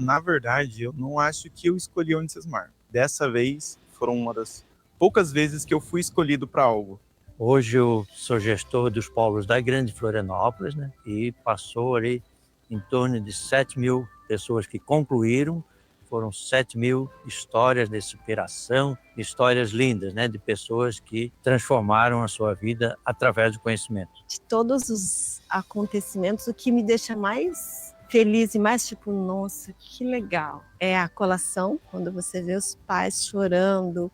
Na verdade, eu não acho que eu escolhi a Unicesumar. Dessa vez, foram uma das poucas vezes que eu fui escolhido para algo. Hoje eu sou gestor dos polos da Grande Florianópolis, né? E passou ali em torno de 7.000 pessoas que concluíram. Foram 7.000 histórias de superação, histórias lindas, né? De pessoas que transformaram a sua vida através do conhecimento. De todos os acontecimentos, o que me deixa mais feliz e mais tipo, nossa, que legal, é a colação, quando você vê os pais chorando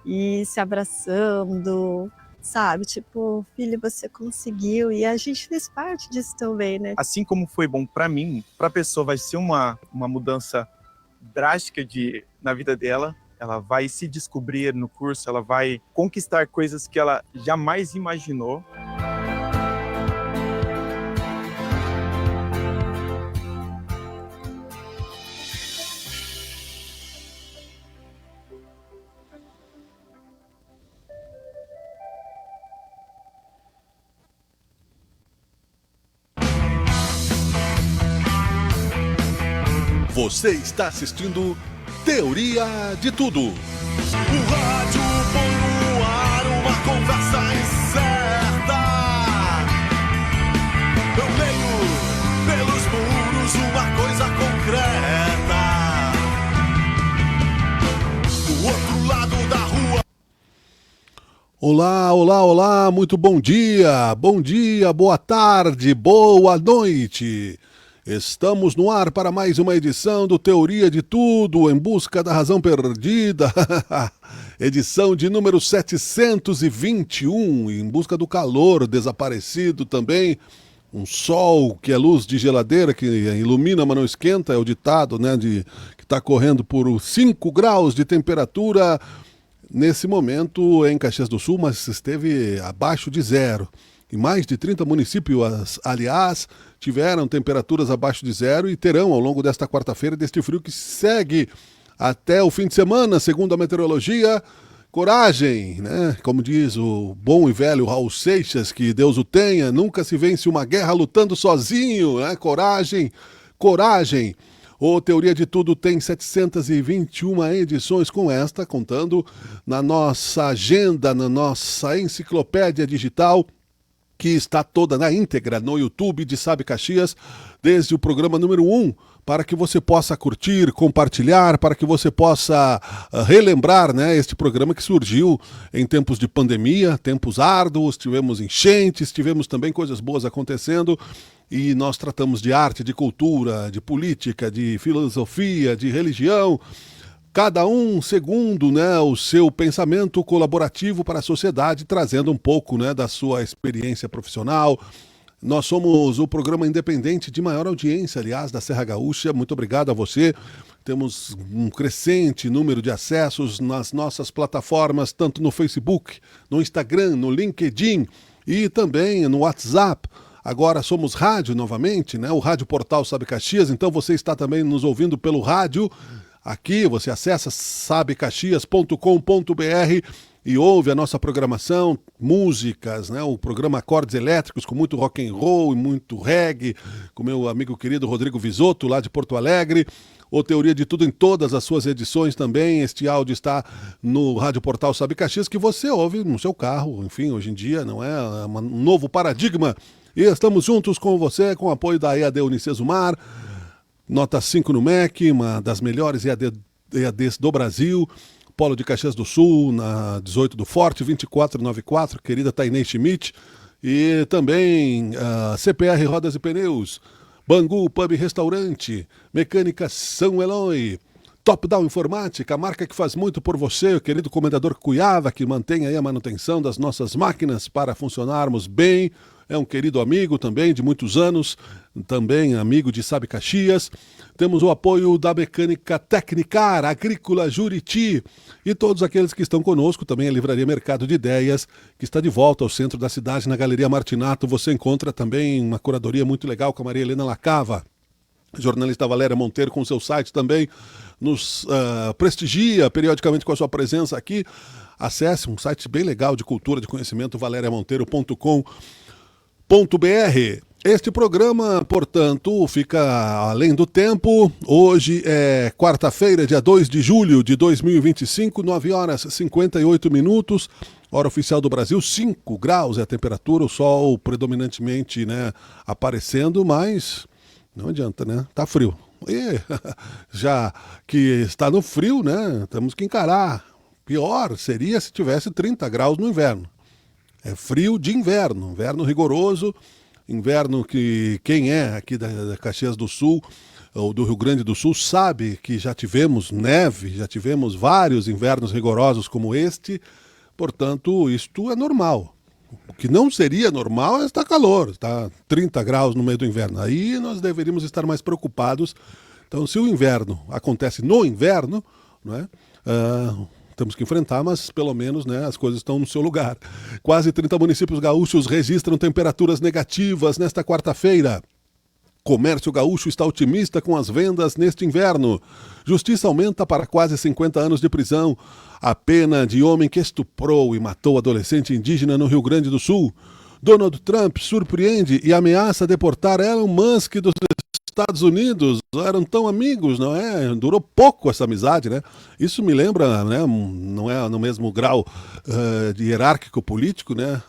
e se abraçando, sabe? Tipo, filho, você conseguiu. E a gente fez parte disso também, né? Assim como foi bom para mim, para a pessoa vai ser uma mudança drástica na vida dela. Ela vai se descobrir no curso, ela vai conquistar coisas que ela jamais imaginou. Você está assistindo Teoria de Tudo. O rádio põe no ar uma conversa incerta. Eu leio pelos muros uma coisa concreta. Do outro lado da rua. Olá, olá, olá, muito bom dia, boa tarde, boa noite. Estamos no ar para mais uma edição do Teoria de Tudo, em busca da razão perdida. Edição de número 721, em busca do calor desaparecido também. Um sol que é luz de geladeira, que ilumina, mas não esquenta, é o ditado, né, que está correndo por 5 graus de temperatura nesse momento em Caxias do Sul, mas esteve abaixo de zero. Em mais de 30 municípios, aliás, tiveram temperaturas abaixo de zero e terão ao longo desta quarta-feira deste frio que segue até o fim de semana, segundo a meteorologia. Coragem, né? Como diz o bom e velho Raul Seixas, que Deus o tenha, nunca se vence uma guerra lutando sozinho, né? Coragem, coragem. O Teoria de Tudo tem 721 edições com esta, contando na nossa agenda, na nossa enciclopédia digital, que está toda na íntegra no YouTube de Sabe Caxias, desde o programa número 1, para que você possa curtir, compartilhar, para que você possa relembrar, né, este programa que surgiu em tempos de pandemia, tempos árduos, tivemos enchentes, tivemos também coisas boas acontecendo, e nós tratamos de arte, de cultura, de política, de filosofia, de religião, cada um segundo, né, o seu pensamento colaborativo para a sociedade, trazendo um pouco, né, da sua experiência profissional. Nós somos o programa independente de maior audiência, aliás, da Serra Gaúcha. Muito obrigado a você. Temos um crescente número de acessos nas nossas plataformas, tanto no Facebook, no Instagram, no LinkedIn e também no WhatsApp. Agora somos rádio novamente, né? O Rádio Portal Sabe Caxias, então você está também nos ouvindo pelo rádio. Aqui você acessa sabecaxias.com.br e ouve a nossa programação, músicas, né? O programa Acordes Elétricos com muito rock and roll e muito reggae, com meu amigo querido Rodrigo Visotto, lá de Porto Alegre. O Teoria de Tudo em todas as suas edições também. Este áudio está no Rádio Portal Sabe Caxias, que você ouve no seu carro. Enfim, hoje em dia não é um novo paradigma. E estamos juntos com você, com o apoio da EAD Unicesumar, nota 5 no MEC, uma das melhores EADs do Brasil, Polo de Caxias do Sul, na 18 do Forte, 2494, querida Tainei Schmidt, e também CPR Rodas e Pneus, Bangu Pub e Restaurante, Mecânica São Eloy, Top Down Informática, a marca que faz muito por você, o querido Comendador Cuiava, que mantém aí a manutenção das nossas máquinas para funcionarmos bem. É um querido amigo também de muitos anos, também amigo de Sabe Caxias. Temos o apoio da Mecânica Tecnicar, Agrícola Juriti e todos aqueles que estão conosco, também a Livraria Mercado de Ideias, que está de volta ao centro da cidade, na Galeria Martinato. Você encontra também uma curadoria muito legal com a Maria Helena Lacava. A jornalista Valéria Monteiro com seu site também nos prestigia periodicamente com a sua presença aqui. Acesse um site bem legal de cultura, de conhecimento, valeriamonteiro.com.br. Este programa, portanto, fica além do tempo. Hoje é quarta-feira, dia 2 de julho de 2025, 9 horas e 58 minutos. Hora oficial do Brasil, 5 graus é a temperatura, o sol predominantemente, né, aparecendo, mas não adianta, né? Tá frio. E já que está no frio, né, temos que encarar. Pior seria se tivesse 30 graus no inverno. É frio de inverno, inverno rigoroso, inverno que quem é aqui da Caxias do Sul ou do Rio Grande do Sul sabe que já tivemos neve, já tivemos vários invernos rigorosos como este, portanto, isto é normal. O que não seria normal é estar calor, está 30 graus no meio do inverno. Aí nós deveríamos estar mais preocupados. Então, se o inverno acontece no inverno, não é? Temos que enfrentar, mas pelo menos, né, as coisas estão no seu lugar. Quase 30 municípios gaúchos registram temperaturas negativas nesta quarta-feira. Comércio gaúcho está otimista com as vendas neste inverno. Justiça aumenta para quase 50 anos de prisão a pena de homem que estuprou e matou adolescente indígena no Rio Grande do Sul. Donald Trump surpreende e ameaça deportar Elon Musk dos Estados Unidos. Eram tão amigos, não é? Durou pouco essa amizade, né? Isso me lembra, né? Não é no mesmo grau de hierárquico político, né?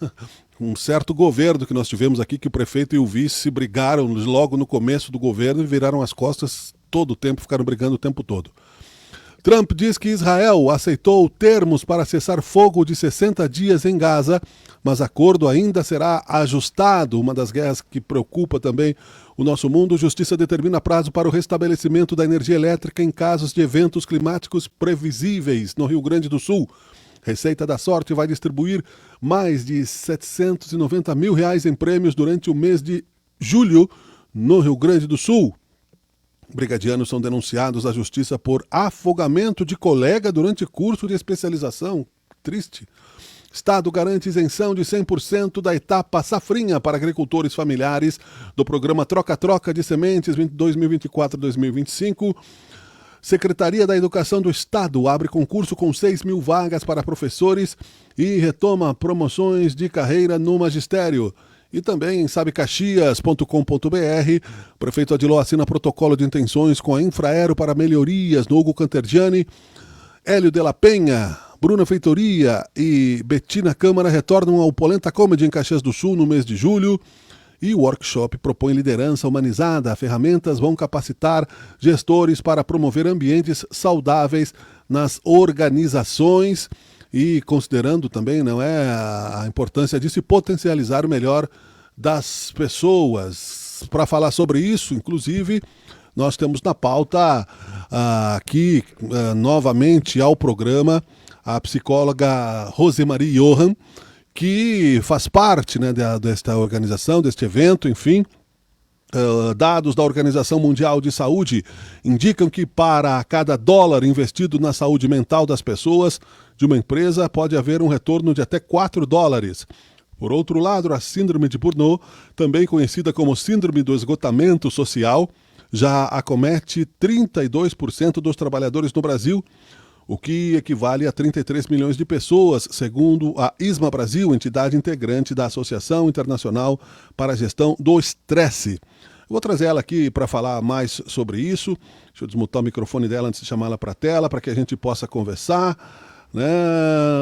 Um certo governo que nós tivemos aqui, que o prefeito e o vice brigaram logo no começo do governo e viraram as costas todo o tempo, ficaram brigando o tempo todo. Trump diz que Israel aceitou termos para cessar fogo de 60 dias em Gaza, mas acordo ainda será ajustado. Uma das guerras que preocupa também o nosso mundo. Justiça determina prazo para o restabelecimento da energia elétrica em casos de eventos climáticos previsíveis no Rio Grande do Sul. Receita da Sorte vai distribuir mais de R$790 mil em prêmios durante o mês de julho no Rio Grande do Sul. Brigadianos são denunciados à justiça por afogamento de colega durante curso de especialização. Triste. Estado garante isenção de 100% da etapa safrinha para agricultores familiares do programa Troca-Troca de Sementes 2024-2025. Secretaria da Educação do Estado abre concurso com 6 mil vagas para professores e retoma promoções de carreira no magistério. E também em sabecaxias.com.br, o prefeito Adiló assina protocolo de intenções com a Infraero para melhorias no Hugo Cantergiani. Hélio de la Penha, Bruna Feitoria e Betina Câmara retornam ao Polenta Comedy em Caxias do Sul no mês de julho. E o workshop propõe liderança humanizada. Ferramentas vão capacitar gestores para promover ambientes saudáveis nas organizações. E considerando também, não é, a importância de se potencializar o melhor das pessoas. Para falar sobre isso, inclusive, nós temos na pauta aqui novamente ao programa a psicóloga Rosemarie Johan, que faz parte, né, desta organização, deste evento, enfim. Dados da Organização Mundial de Saúde indicam que para cada dólar investido na saúde mental das pessoas de uma empresa pode haver um retorno de até 4 dólares. Por outro lado, a síndrome de Burnout, também conhecida como síndrome do esgotamento social, já acomete 32% dos trabalhadores no Brasil, o que equivale a 33 milhões de pessoas, segundo a ISMA Brasil, entidade integrante da Associação Internacional para a Gestão do Estresse. Vou trazer ela aqui para falar mais sobre isso. Deixa eu desmutar o microfone dela antes de chamá-la para a tela, para que a gente possa conversar. Né?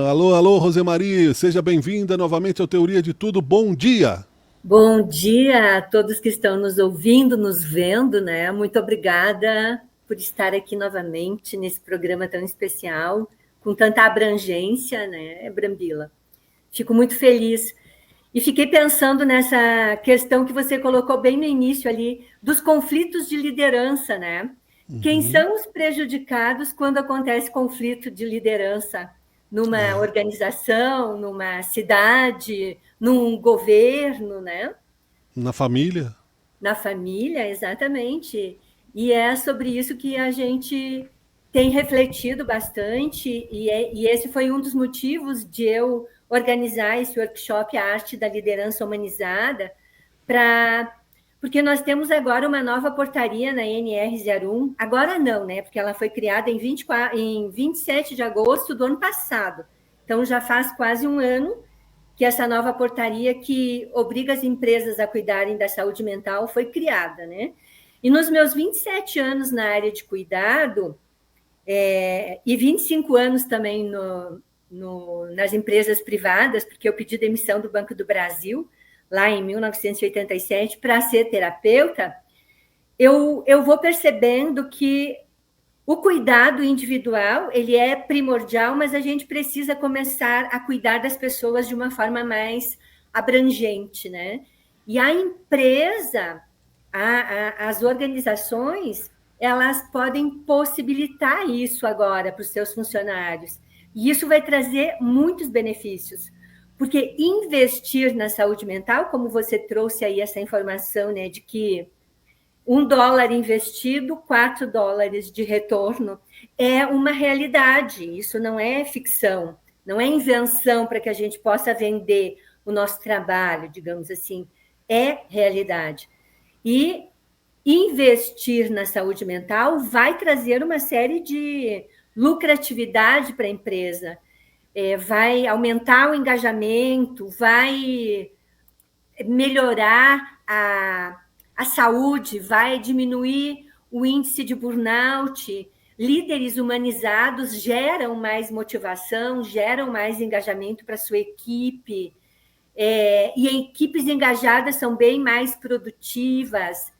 Alô, Rosemarie, seja bem-vinda novamente ao Teoria de Tudo. Bom dia! Bom dia a todos que estão nos ouvindo, nos vendo, né? Muito obrigada por estar aqui novamente nesse programa tão especial, com tanta abrangência, né, Brambila? Fico muito feliz. E fiquei pensando nessa questão que você colocou bem no início ali, dos conflitos de liderança, né? Quem são os prejudicados quando acontece conflito de liderança numa organização, numa cidade, num governo, né? Na família. Na família, exatamente. E é sobre isso que a gente tem refletido bastante, e esse foi um dos motivos de eu organizar esse workshop A Arte da Liderança Humanizada, porque nós temos agora uma nova portaria na NR01, agora não, né? Porque ela foi criada em 27 de agosto do ano passado, então já faz quase um ano que essa nova portaria que obriga as empresas a cuidarem da saúde mental foi criada, né? E nos meus 27 anos na área de cuidado, e 25 anos também nas empresas privadas, porque eu pedi demissão do Banco do Brasil, lá em 1987, para ser terapeuta, eu vou percebendo que o cuidado individual, ele é primordial, mas a gente precisa começar a cuidar das pessoas de uma forma mais abrangente, né? E a empresa, as organizações, elas podem possibilitar isso agora para os seus funcionários. E isso vai trazer muitos benefícios, porque investir na saúde mental, como você trouxe aí essa informação, né, de que $1 investido, $4 de retorno, é uma realidade, isso não é ficção, não é invenção para que a gente possa vender o nosso trabalho, digamos assim, é realidade. E investir na saúde mental vai trazer uma série de lucratividade para a empresa, vai aumentar o engajamento, vai melhorar a saúde, vai diminuir o índice de burnout. Líderes humanizados geram mais motivação, geram mais engajamento para a sua equipe, e equipes engajadas são bem mais produtivas.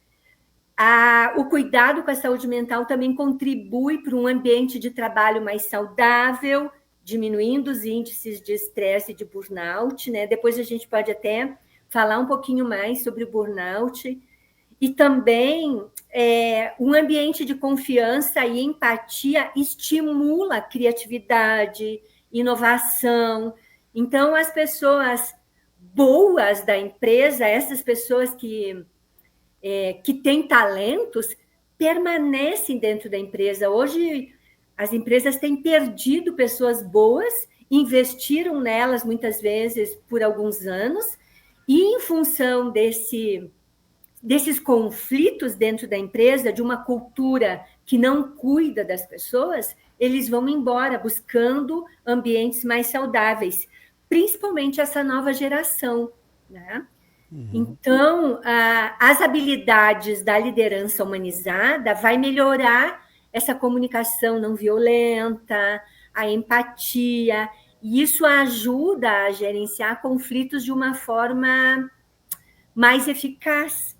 O cuidado com a saúde mental também contribui para um ambiente de trabalho mais saudável, diminuindo os índices de estresse e de burnout, né? Depois a gente pode até falar um pouquinho mais sobre o burnout. E também um ambiente de confiança e empatia estimula a criatividade, inovação. Então, as pessoas boas da empresa, essas pessoas que têm talentos, permanecem dentro da empresa. Hoje, as empresas têm perdido pessoas boas, investiram nelas muitas vezes por alguns anos, e em função desses conflitos dentro da empresa, de uma cultura que não cuida das pessoas, eles vão embora buscando ambientes mais saudáveis, principalmente essa nova geração, né? Então, as habilidades da liderança humanizada vai melhorar essa comunicação não violenta, a empatia, e isso ajuda a gerenciar conflitos de uma forma mais eficaz.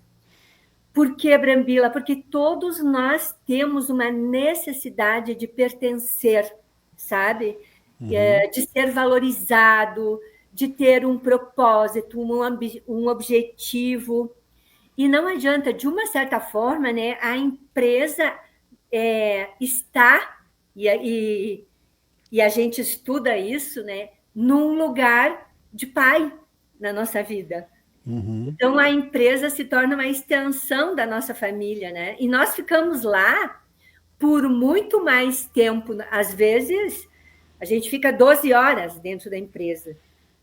Por que, Brambila? Porque todos nós temos uma necessidade de pertencer, sabe? De ser valorizado, de ter um propósito, um objetivo. E não adianta, de uma certa forma, né, a empresa está, e a gente estuda isso, né, num lugar de pai na nossa vida. Então, a empresa se torna uma extensão da nossa família, né? E nós ficamos lá por muito mais tempo. Às vezes, a gente fica 12 horas dentro da empresa.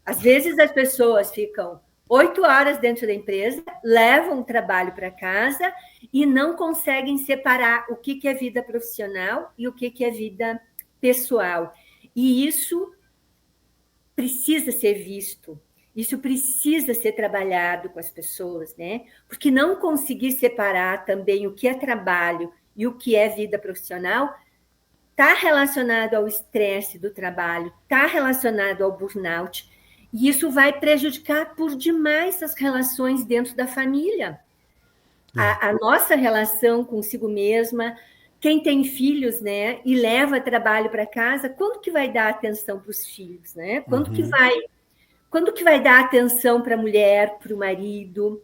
Às vezes, as pessoas ficam 8 horas dentro da empresa, levam o trabalho para casa e não conseguem separar o que é vida profissional e o que é vida pessoal. E isso precisa ser visto. Isso precisa ser trabalhado com as pessoas, né? Porque não conseguir separar também o que é trabalho e o que é vida profissional está relacionado ao estresse do trabalho, está relacionado ao burnout, e isso vai prejudicar por demais as relações dentro da família. A nossa relação consigo mesma, quem tem filhos, né, e leva trabalho para casa, quando que vai dar atenção para os filhos, né? Quando que vai dar atenção para a mulher, para o marido?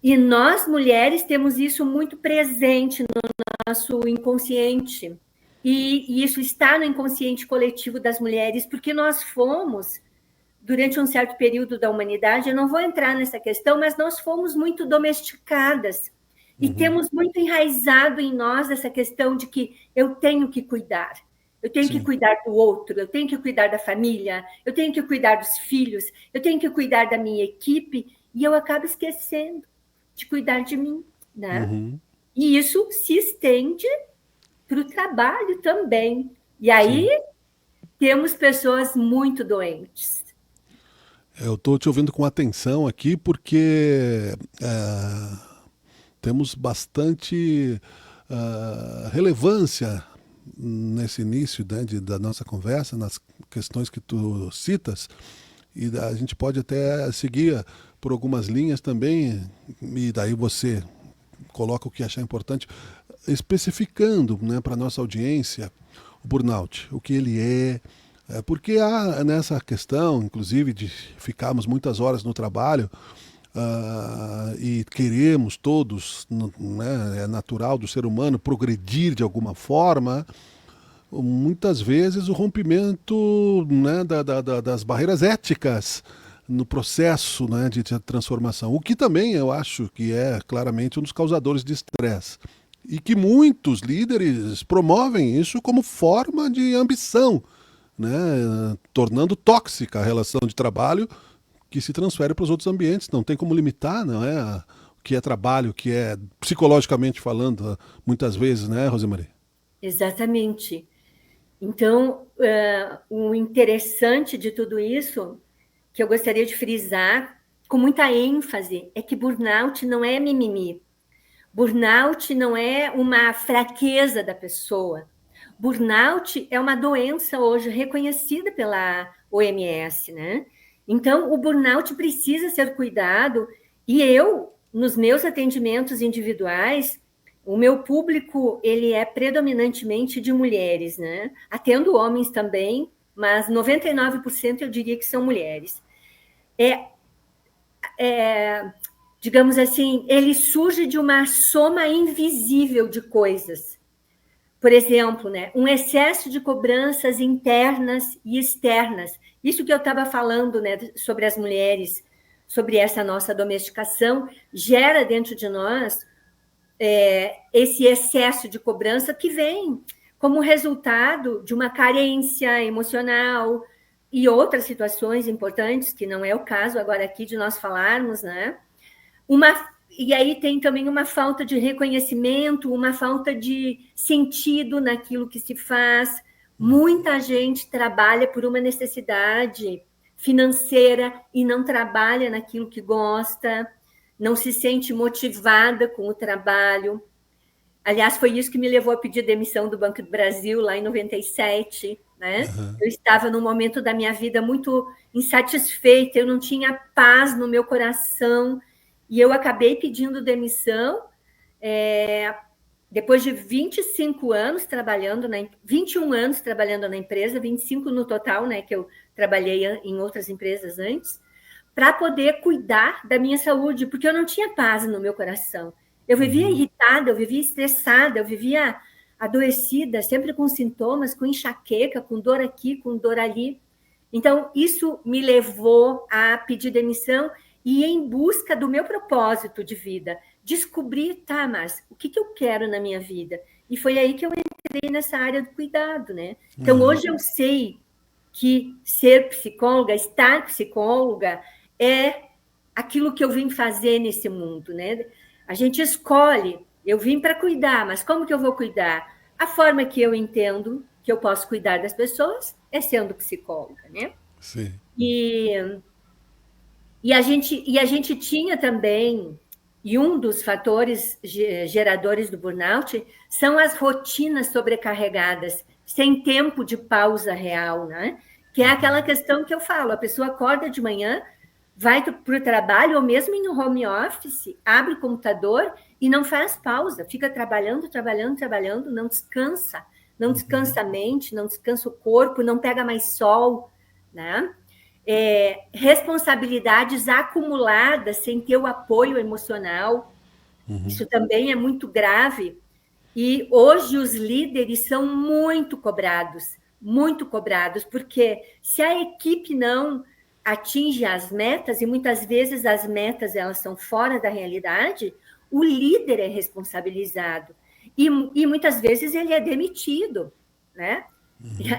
E nós, mulheres, temos isso muito presente no nosso inconsciente. E isso está no inconsciente coletivo das mulheres, porque nós fomos, durante um certo período da humanidade, eu não vou entrar nessa questão, mas nós fomos muito domesticadas. E temos muito enraizado em nós essa questão de que eu tenho que cuidar. Eu tenho que cuidar do outro, eu tenho que cuidar da família, eu tenho que cuidar dos filhos, eu tenho que cuidar da minha equipe, e eu acabo esquecendo de cuidar de mim, né? E isso se estende para o trabalho também. E aí temos pessoas muito doentes. Eu estou te ouvindo com atenção aqui porque temos bastante relevância nesse início, né, da nossa conversa, nas questões que tu citas, e a gente pode até seguir por algumas linhas também, e daí você coloca o que achar importante, especificando, né, para a nossa audiência o burnout, o que ele é, porque há nessa questão, inclusive, de ficarmos muitas horas no trabalho, e queremos todos, né, é natural do ser humano progredir de alguma forma, muitas vezes o rompimento, né, das barreiras éticas no processo, né, de transformação, o que também eu acho que é claramente um dos causadores de estresse. E que muitos líderes promovem isso como forma de ambição, né, tornando tóxica a relação de trabalho que se transfere para os outros ambientes. Não tem como limitar, não é? O que é trabalho, o que é psicologicamente falando, muitas vezes, né, Rosemarie? Exatamente. Então, o interessante de tudo isso, que eu gostaria de frisar com muita ênfase, é que burnout não é mimimi. Burnout não é uma fraqueza da pessoa. Burnout é uma doença hoje reconhecida pela OMS, né? Então, o burnout precisa ser cuidado, e eu, nos meus atendimentos individuais, o meu público, ele é predominantemente de mulheres, né? Atendo homens também, mas 99% eu diria que são mulheres. Digamos assim, ele surge de uma soma invisível de coisas. Por exemplo, né, um excesso de cobranças internas e externas. Isso que eu estava falando, né, sobre as mulheres, sobre essa nossa domesticação, gera dentro de nós esse excesso de cobrança que vem como resultado de uma carência emocional e outras situações importantes, que não é o caso agora aqui de nós falarmos, né? E aí tem também uma falta de reconhecimento, uma falta de sentido naquilo que se faz. Muita gente trabalha por uma necessidade financeira e não trabalha naquilo que gosta, não se sente motivada com o trabalho. Aliás, foi isso que me levou a pedir demissão do Banco do Brasil lá em 97, né? Uhum. Eu estava num momento da minha vida muito insatisfeita, eu não tinha paz no meu coração, e eu acabei pedindo demissão depois de 25 anos trabalhando, 21 anos trabalhando na empresa, 25 no total, né, que eu trabalhei em outras empresas antes, para poder cuidar da minha saúde, porque eu não tinha paz no meu coração. Eu vivia irritada, eu vivia estressada, eu vivia adoecida, sempre com sintomas, com enxaqueca, com dor aqui, com dor ali. Então, isso me levou a pedir demissão e ir em busca do meu propósito de vida. Descobrir, tá, mas o que eu quero na minha vida? E foi aí que eu entrei nessa área do cuidado, né? Então, hoje eu sei que ser psicóloga, estar psicóloga, é aquilo que eu vim fazer nesse mundo, né? A gente escolhe, eu vim para cuidar, mas como que eu vou cuidar? A forma que eu entendo que eu posso cuidar das pessoas é sendo psicóloga, né? Sim. E a gente tinha também, e um dos fatores geradores do burnout são as rotinas sobrecarregadas, sem tempo de pausa real, né? Que é aquela questão que eu falo, a pessoa acorda de manhã, vai para o trabalho, ou mesmo no home office, abre o computador e não faz pausa, fica trabalhando, não descansa. Não descansa a mente, não descansa o corpo, não pega mais sol, né? Responsabilidades acumuladas sem ter o apoio emocional. Isso também é muito grave. E hoje os líderes são muito cobrados, porque se a equipe não atinge as metas, e muitas vezes as metas elas são fora da realidade, o líder é responsabilizado. E muitas vezes ele é demitido, né?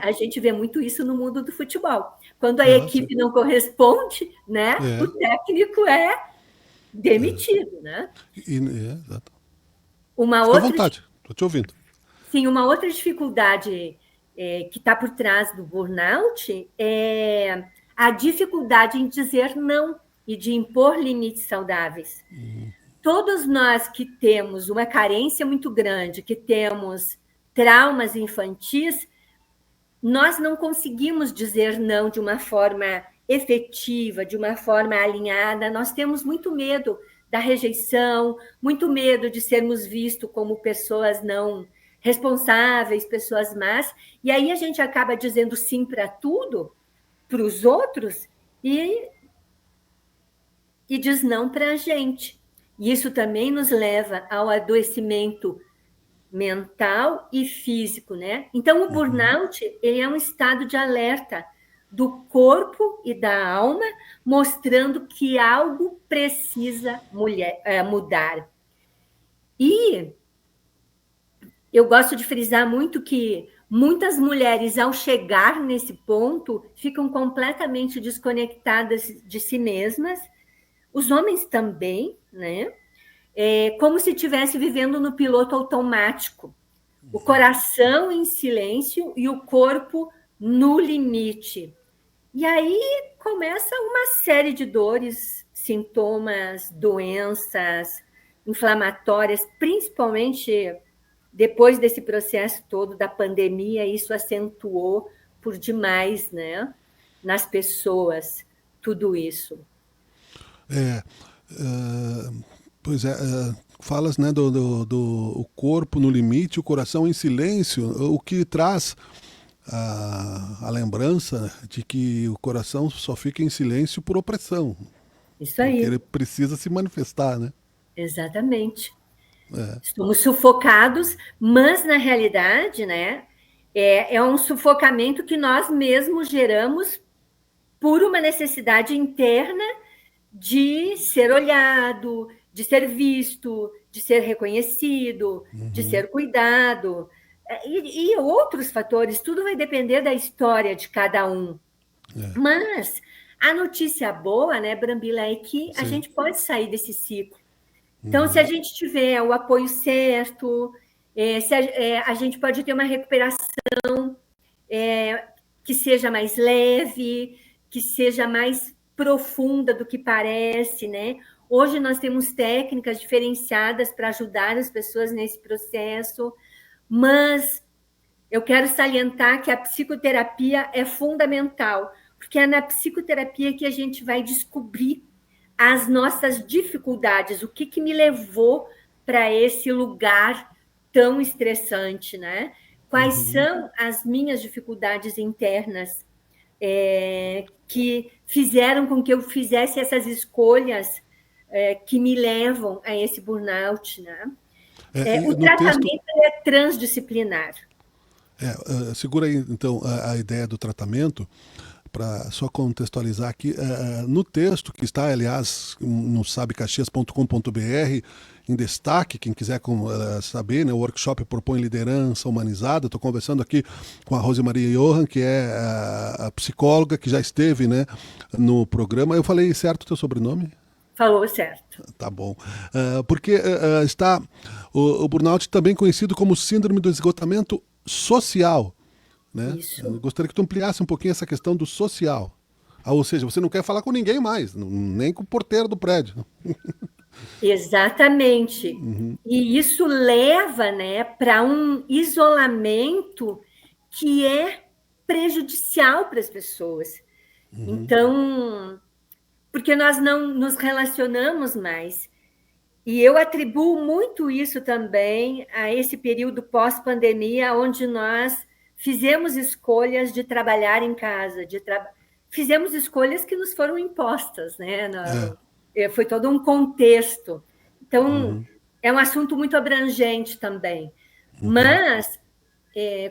A gente vê muito isso no mundo do futebol. Quando a equipe não corresponde, né? O técnico é demitido, né? Exato. Fica à vontade, estou te ouvindo. Sim, uma outra dificuldade que está por trás do burnout é a dificuldade em dizer não e de impor limites saudáveis. Todos nós que temos uma carência muito grande, que temos traumas infantis, nós não conseguimos dizer não de uma forma efetiva, de uma forma alinhada. Nós temos muito medo da rejeição, muito medo de sermos vistos como pessoas não responsáveis, pessoas más, e aí a gente acaba dizendo sim para tudo, para os outros, e diz não para a gente. E isso também nos leva ao adoecimento mental e físico, né? Então, o burnout, ele é um estado de alerta do corpo e da alma, mostrando que algo precisa mudar. E eu gosto de frisar muito que muitas mulheres, ao chegar nesse ponto, ficam completamente desconectadas de si mesmas, os homens também, né? Como se estivesse vivendo no piloto automático, o coração em silêncio e o corpo no limite. E aí começa uma série de dores, sintomas, doenças inflamatórias, principalmente depois desse processo todo da pandemia, isso acentuou por demais, né, nas pessoas, tudo isso. Pois é, falas, né, do corpo no limite, o coração em silêncio, o que traz a lembrança de que o coração só fica em silêncio por opressão. Isso aí. Porque ele precisa se manifestar, né? Exatamente. Estamos sufocados, mas na realidade, né, é um sufocamento que nós mesmos geramos por uma necessidade interna de ser olhado, de ser visto, de ser reconhecido, de ser cuidado, e outros fatores, tudo vai depender da história de cada um. Mas a notícia boa, né, Brambila, é que a gente pode sair desse ciclo. Então, se a gente tiver o apoio certo, a gente pode ter uma recuperação que seja mais leve, que seja mais profunda do que parece, né? Hoje nós temos técnicas diferenciadas para ajudar as pessoas nesse processo, mas eu quero salientar que a psicoterapia é fundamental, porque é na psicoterapia que a gente vai descobrir as nossas dificuldades, o que me levou para esse lugar tão estressante, né? Quais são as minhas dificuldades internas que fizeram com que eu fizesse essas escolhas que me levam a esse burnout, né? O tratamento é transdisciplinar. Segura aí, então, a ideia do tratamento, para só contextualizar aqui, no texto que está, aliás, no sabecaxias.com.br, em destaque, quem quiser saber, né, o workshop propõe liderança humanizada. Estou conversando aqui com a Rosemaria Johan, que é a psicóloga que já esteve, né, no programa. Eu falei certo o teu sobrenome? Falou certo. Tá bom. Porque está o burnout também conhecido como síndrome do esgotamento social. Né? Isso. Eu gostaria que tu ampliasse um pouquinho essa questão do social. Ou seja, você não quer falar com ninguém mais, nem com o porteiro do prédio. Exatamente. E isso leva, né, para um isolamento que é prejudicial para as pessoas. Então, porque nós não nos relacionamos mais. E eu atribuo muito isso também a esse período pós-pandemia, onde nós fizemos escolhas de trabalhar em casa, fizemos escolhas que nos foram impostas, né? Foi todo um contexto. Então, é um assunto muito abrangente também. Mas,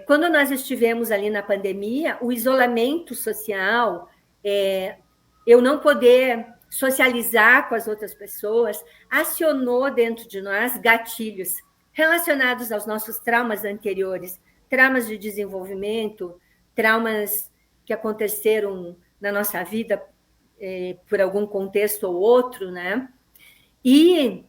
quando nós estivemos ali na pandemia, o isolamento social, eu não poder socializar com as outras pessoas, acionou dentro de nós gatilhos relacionados aos nossos traumas anteriores, traumas de desenvolvimento, traumas que aconteceram na nossa vida por algum contexto ou outro, né? E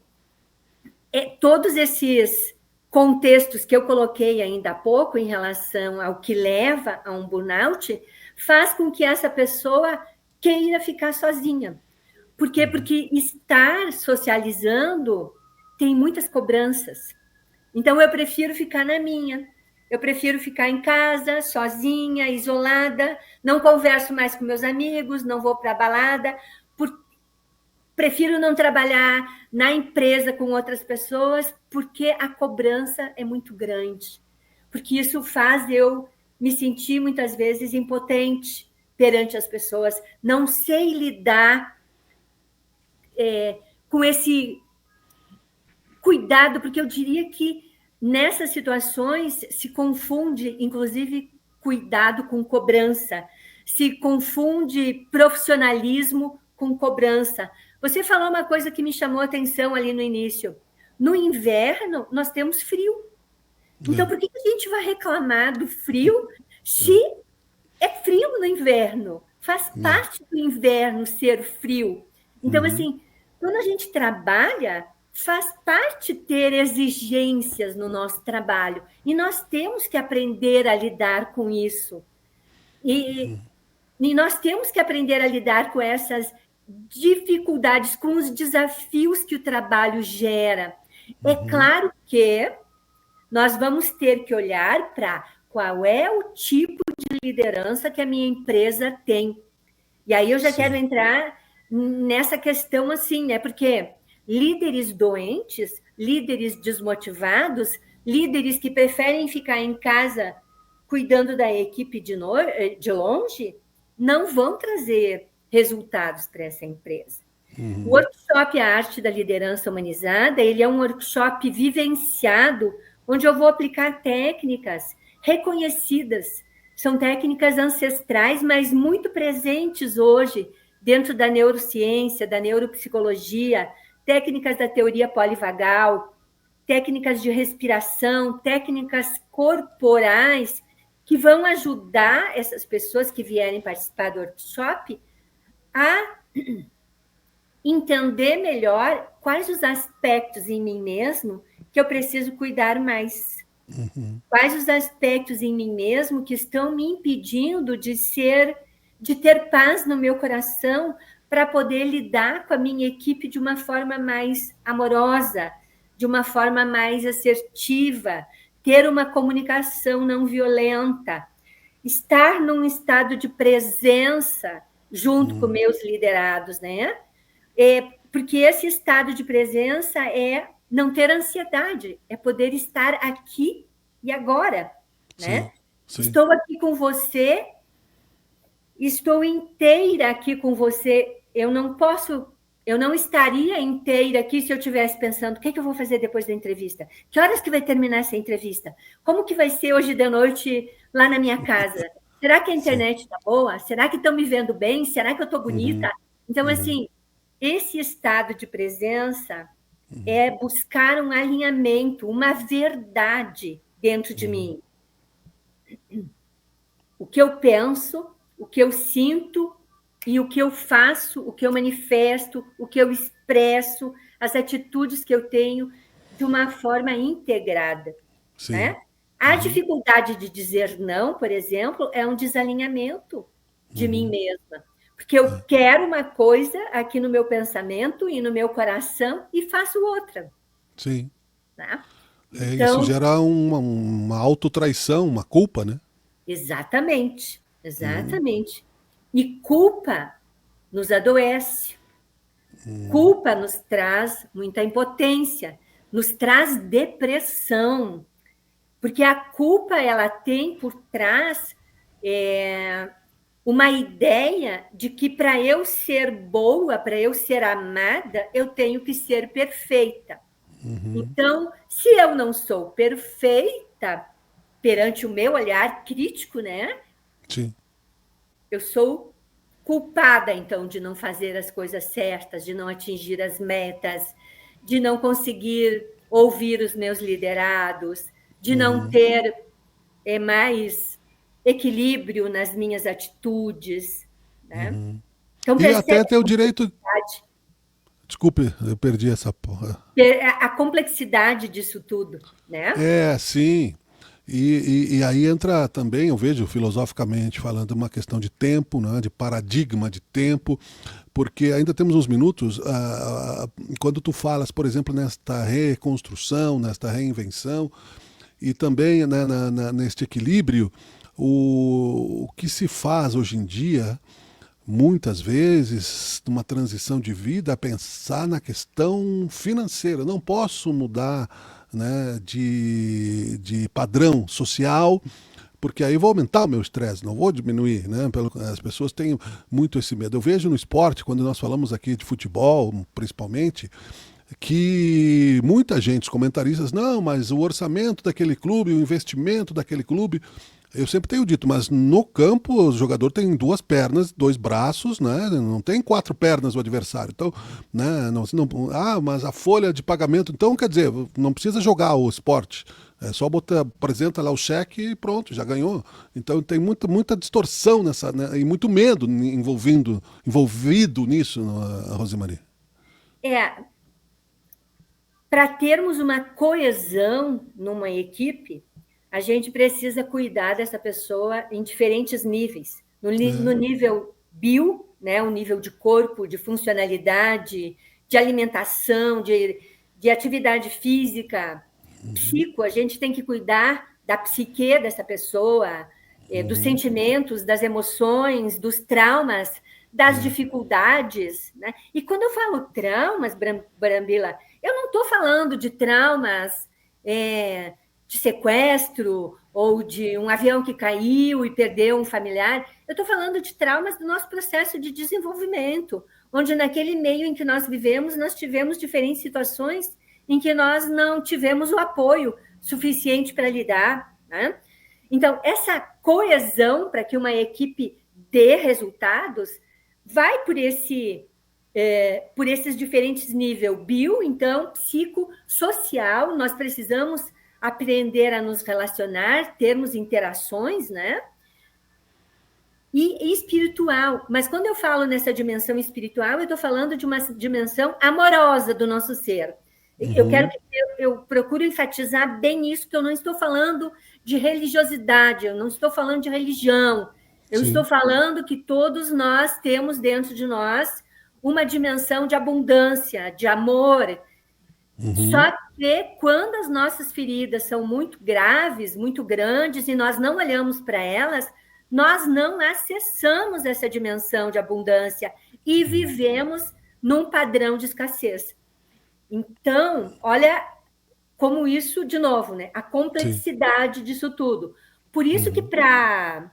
todos esses contextos que eu coloquei ainda há pouco em relação ao que leva a um burnout, faz com que essa pessoa queira ficar sozinha. Por quê? Porque estar socializando tem muitas cobranças. Então, eu prefiro ficar na minha. Eu prefiro ficar em casa, sozinha, isolada, não converso mais com meus amigos, não vou para a balada, prefiro não trabalhar na empresa com outras pessoas, porque a cobrança é muito grande. Porque isso faz eu me sentir, muitas vezes, impotente perante as pessoas. Não sei lidar com esse cuidado, porque eu diria que nessas situações se confunde, inclusive, cuidado com cobrança, se confunde profissionalismo com cobrança. Você falou uma coisa que me chamou a atenção ali no início. No inverno, nós temos frio. Então, por que a gente vai reclamar do frio se é frio no inverno? Faz parte do inverno ser frio. Então, assim, quando a gente trabalha, faz parte ter exigências no nosso trabalho. E nós temos que aprender a lidar com isso. E nós temos que aprender a lidar com essas dificuldades, com os desafios que o trabalho gera. É claro que nós vamos ter que olhar para qual é o tipo de liderança que a minha empresa tem. E aí eu já quero entrar nessa questão assim, né? Porque líderes doentes, líderes desmotivados, líderes que preferem ficar em casa cuidando da equipe de longe, não vão trazer resultados para essa empresa. O workshop A Arte da Liderança Humanizada, ele é um workshop vivenciado, onde eu vou aplicar técnicas reconhecidas. São técnicas ancestrais, mas muito presentes hoje dentro da neurociência, da neuropsicologia, técnicas da teoria polivagal, técnicas de respiração, técnicas corporais, que vão ajudar essas pessoas que vierem participar do workshop a entender melhor quais os aspectos em mim mesmo que eu preciso cuidar mais. Quais os aspectos em mim mesmo que estão me impedindo de ter paz no meu coração para poder lidar com a minha equipe de uma forma mais amorosa, de uma forma mais assertiva, ter uma comunicação não violenta, estar num estado de presença junto com meus liderados, né? Porque esse estado de presença é não ter ansiedade, é poder estar aqui e agora, né? Sim. Estou aqui com você, estou inteira aqui com você. Eu não estaria inteira aqui se eu estivesse pensando o que eu vou fazer depois da entrevista? Que horas que vai terminar essa entrevista? Como que vai ser hoje de noite lá na minha casa? Será que a internet está boa? Será que estão me vendo bem? Será que eu estou bonita? Então, assim, esse estado de presença é buscar um alinhamento, uma verdade dentro de mim. O que eu penso, o que eu sinto e o que eu faço, o que eu manifesto, o que eu expresso, as atitudes que eu tenho de uma forma integrada. Né? A dificuldade de dizer não, por exemplo, é um desalinhamento de mim mesma. Porque eu quero uma coisa aqui no meu pensamento e no meu coração e faço outra. Sim. Tá? Então, isso gera uma autotraição, uma culpa, né? Exatamente. E culpa nos adoece. Culpa nos traz muita impotência, nos traz depressão. Porque a culpa, ela tem por trás uma ideia de que para eu ser boa, para eu ser amada, eu tenho que ser perfeita. Então, se eu não sou perfeita perante o meu olhar crítico, né? Sim. Eu sou culpada, então, de não fazer as coisas certas, de não atingir as metas, de não conseguir ouvir os meus liderados, de não ter mais equilíbrio nas minhas atitudes. Né? Então, e até ter o direito... Desculpe, eu perdi essa porra. A complexidade disso tudo, né? Sim. E aí entra também, eu vejo filosoficamente falando, uma questão de tempo, né, de paradigma de tempo, porque ainda temos uns minutos, quando tu falas, por exemplo, nesta reconstrução, nesta reinvenção, e também, né, neste equilíbrio, o que se faz hoje em dia, muitas vezes, numa transição de vida, é pensar na questão financeira. Não posso mudar, né, de padrão social, porque aí vou aumentar o meu estresse, não vou diminuir, né? As pessoas têm muito esse medo. Eu vejo no esporte, quando nós falamos aqui de futebol, principalmente, que muita gente, os comentaristas, não, mas o orçamento daquele clube, o investimento daquele clube, eu sempre tenho dito, mas no campo o jogador tem 2 pernas, 2 braços, né? Não tem 4 pernas o adversário. Então, né? Mas a folha de pagamento, então quer dizer, não precisa jogar o esporte. É só apresenta lá o cheque e pronto, já ganhou. Então tem muita distorção nessa, né? E muito medo envolvido nisso, Rosemarie. Para termos uma coesão numa equipe, a gente precisa cuidar dessa pessoa em diferentes níveis. No nível bio, né, o nível de corpo, de funcionalidade, de alimentação, de atividade física, psico, a gente tem que cuidar da psique dessa pessoa, dos sentimentos, das emoções, dos traumas, das dificuldades. Né? E quando eu falo traumas, Brambila, eu não estou falando de traumas de sequestro ou de um avião que caiu e perdeu um familiar. Eu estou falando de traumas do nosso processo de desenvolvimento, onde naquele meio em que nós vivemos, nós tivemos diferentes situações em que nós não tivemos o apoio suficiente para lidar. Né? Então, essa coesão para que uma equipe dê resultados vai por esses diferentes níveis bio, então, psicossocial, nós precisamos aprender a nos relacionar, termos interações, né? E espiritual. Mas quando eu falo nessa dimensão espiritual, eu estou falando de uma dimensão amorosa do nosso ser. Eu procuro enfatizar bem isso, que eu não estou falando de religiosidade, eu não estou falando de religião, eu estou falando que todos nós temos dentro de nós uma dimensão de abundância, de amor. Só que quando as nossas feridas são muito graves, muito grandes, e nós não olhamos para elas, nós não acessamos essa dimensão de abundância e vivemos num padrão de escassez. Então, olha como isso, de novo, né? A complexidade disso tudo. Por isso que para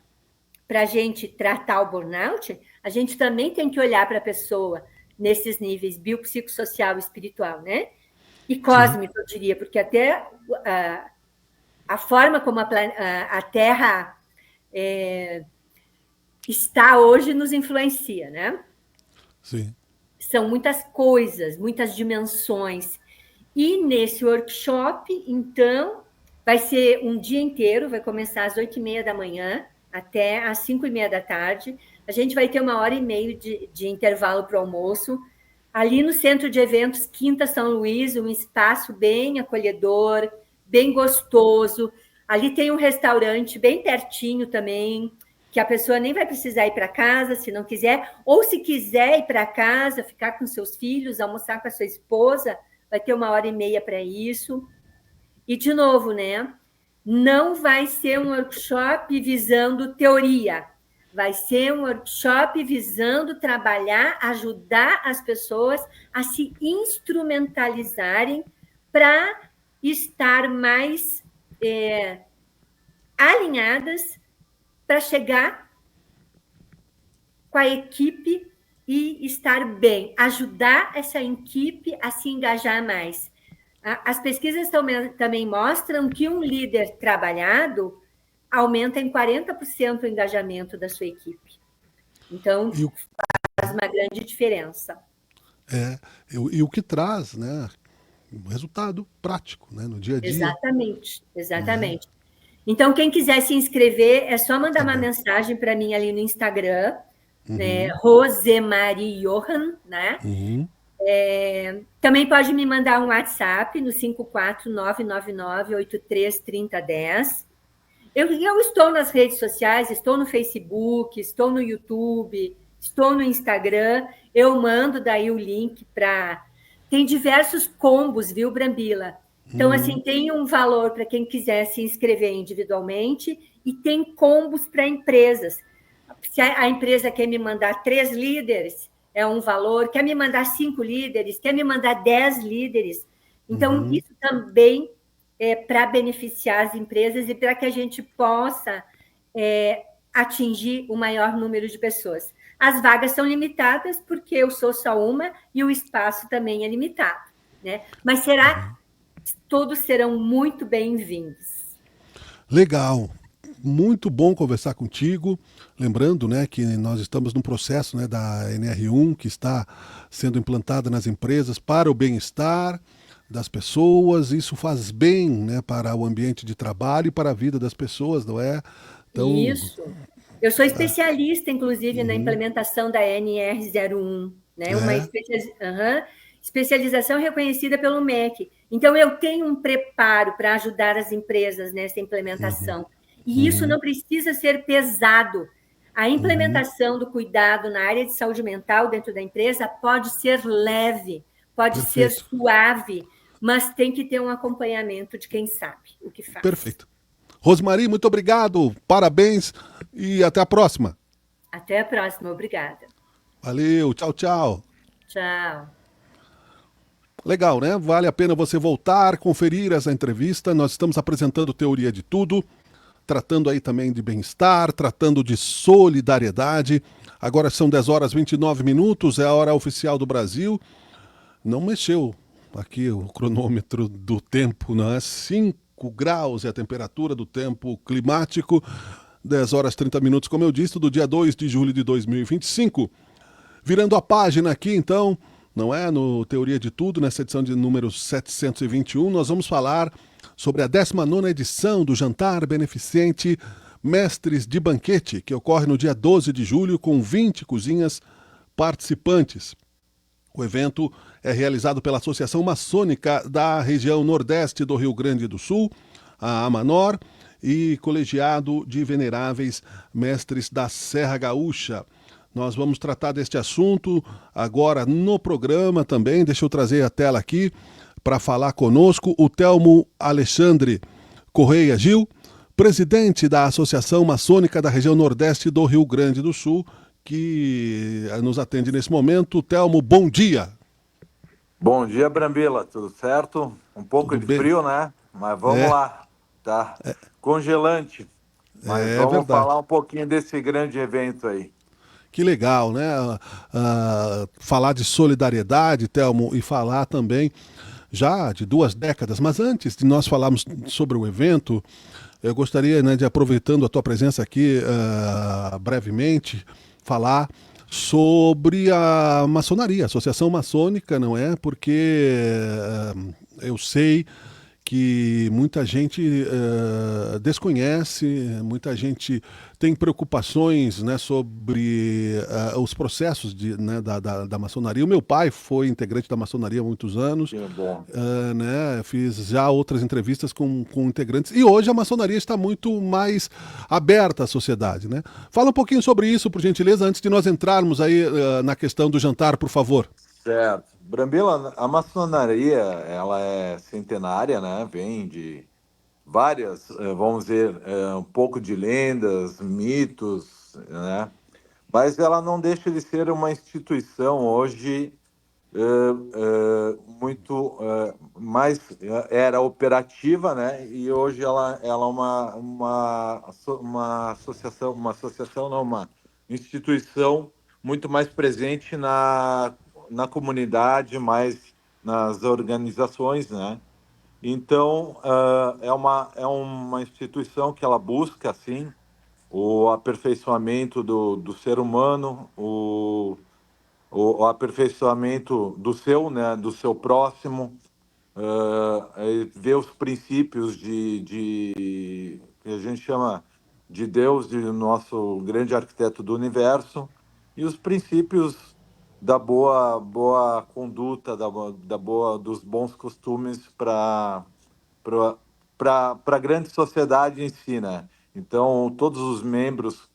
a gente tratar o burnout, a gente também tem que olhar para a pessoa nesses níveis biopsicossocial e espiritual, né? E cósmico, eu diria, porque até a forma como a Terra está hoje nos influencia, né? Sim. São muitas coisas, muitas dimensões. E nesse workshop, então, vai ser um dia inteiro, vai começar às 8h30 da manhã até às 5h30 da tarde. A gente vai ter 1h30 de intervalo para o almoço. Ali no Centro de Eventos Quinta São Luís, um espaço bem acolhedor, bem gostoso. Ali tem um restaurante bem pertinho também, que a pessoa nem vai precisar ir para casa, se não quiser. Ou se quiser ir para casa, ficar com seus filhos, almoçar com a sua esposa, vai ter 1h30 para isso. E, de novo, né? Não vai ser um workshop visando teoria. Vai ser um workshop visando trabalhar, ajudar as pessoas a se instrumentalizarem para estar mais alinhadas para chegar com a equipe e estar bem, ajudar essa equipe a se engajar mais. As pesquisas também mostram que um líder trabalhado aumenta em 40% o engajamento da sua equipe. Então, faz uma grande diferença. E o que traz, né, um resultado prático, né, no dia a dia. Exatamente. Então, quem quiser se inscrever, é só mandar uma mensagem para mim ali no Instagram, né, Rosemarie Johan, né? Também pode me mandar um WhatsApp no 54999833010. Eu estou nas redes sociais, estou no Facebook, estou no YouTube, estou no Instagram. Eu mando daí o link para... Tem diversos combos, viu, Brambila? Então, assim, tem um valor para quem quiser se inscrever individualmente e tem combos para empresas. Se a empresa quer me mandar 3 líderes, é um valor. Quer me mandar 5 líderes, quer me mandar 10 líderes. Então, isso também é para beneficiar as empresas e para que a gente possa atingir o maior número de pessoas. As vagas são limitadas porque eu sou só uma e o espaço também é limitado, né? Mas todos serão muito bem-vindos. Legal. Muito bom conversar contigo. Lembrando, né, que nós estamos num processo, né, da NR1 que está sendo implantada nas empresas para o bem-estar das pessoas. Isso faz bem, né, para o ambiente de trabalho e para a vida das pessoas, não é? Então, isso. Eu sou especialista, inclusive, na implementação da NR01, né? Uma especialização reconhecida pelo MEC. Então, eu tenho um preparo para ajudar as empresas nessa implementação. E isso não precisa ser pesado. A implementação do cuidado na área de saúde mental dentro da empresa pode ser leve, pode ser suave, mas tem que ter um acompanhamento de quem sabe o que faz. Perfeito. Rosmary, muito obrigado, parabéns e até a próxima. Até a próxima, obrigada. Valeu, tchau, tchau. Tchau. Legal, né? Vale a pena você voltar, conferir essa entrevista. Nós estamos apresentando teoria de tudo, tratando aí também de bem-estar, tratando de solidariedade. Agora são 10h29, é a hora oficial do Brasil. Não mexeu aqui o cronômetro do tempo, não é? 5 graus é a temperatura do tempo climático, 10h30, como eu disse, do dia 2 de julho de 2025. Virando a página aqui, então, não é? No Teoria de Tudo, nessa edição de número 721, nós vamos falar sobre a 19ª edição do Jantar Beneficente Mestres de Banquete, que ocorre no dia 12 de julho, com 20 cozinhas participantes. O evento é realizado pela Associação Maçônica da região Nordeste do Rio Grande do Sul, a AMANOR, e Colegiado de Veneráveis Mestres da Serra Gaúcha. Nós vamos tratar deste assunto agora no programa também. Deixa eu trazer a tela aqui para falar conosco o Telmo Alexandre Correia Gil, presidente da Associação Maçônica da região Nordeste do Rio Grande do Sul, que nos atende nesse momento. Telmo, bom dia. Bom dia, Brambila, tudo certo? Um pouco Tudo de bem? frio, né? Mas vamos lá, tá? Congelante. Mas vamos verdade. falar um pouquinho desse grande evento aí. Que legal, né? Falar de solidariedade, Telmo, e falar também já de 2 décadas. Mas antes de nós falarmos sobre o evento, eu gostaria, né, de, aproveitando a tua presença aqui brevemente, falar sobre a maçonaria, a Associação Maçônica, não é? Porque eu sei que muita gente desconhece, muita gente tem preocupações, né, sobre os processos da maçonaria. O meu pai foi integrante da maçonaria há muitos anos, né, fiz já outras entrevistas com integrantes, e hoje a maçonaria está muito mais aberta à sociedade, né? Fala um pouquinho sobre isso, por gentileza, antes de nós entrarmos aí na questão do jantar, por favor. Certo. Brambila, a maçonaria, ela é centenária, né? Vem de várias, vamos dizer, um pouco de lendas, mitos, né? Mas ela não deixa de ser uma instituição hoje muito mais era operativa, né? E hoje ela é uma associação, não, uma instituição muito mais presente na comunidade, mais nas organizações, né? Então, é uma instituição que ela busca, assim, o aperfeiçoamento do ser humano, o aperfeiçoamento do seu próximo, ver os princípios que a gente chama de Deus, de nosso grande arquiteto do universo, e os princípios da boa conduta, dos bons costumes para a grande sociedade em si, né? Então, todos os membros